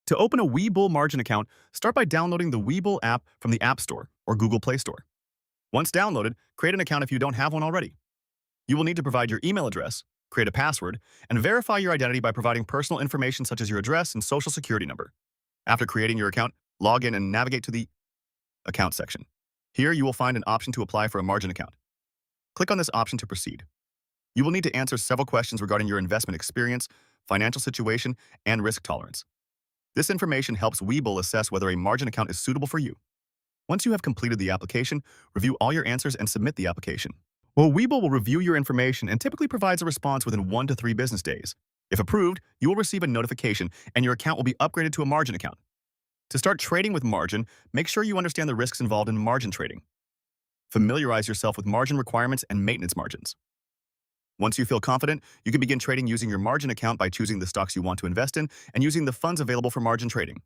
To open a Webull margin account, start by downloading the Webull app from the App Store or Google Play Store. Once downloaded, create an account if you don't have one already. You will need to provide your email address, create a password, and verify your identity by providing personal information such as your address and social security number. After creating your account, log in and navigate to the Account section. Here you will find an option to apply for a margin account. Click on this option to proceed. You will need to answer several questions regarding your investment experience, financial situation, and risk tolerance. This information helps Webull assess whether a margin account is suitable for you. Once you have completed the application, review all your answers and submit the application. Webull will review your information and typically provides a response within 1 to 3 business days. If approved, you will receive a notification and your account will be upgraded to a margin account. To start trading with margin, make sure you understand the risks involved in margin trading. Familiarize yourself with margin requirements and maintenance margins. Once you feel confident, you can begin trading using your margin account by choosing the stocks you want to invest in and using the funds available for margin trading.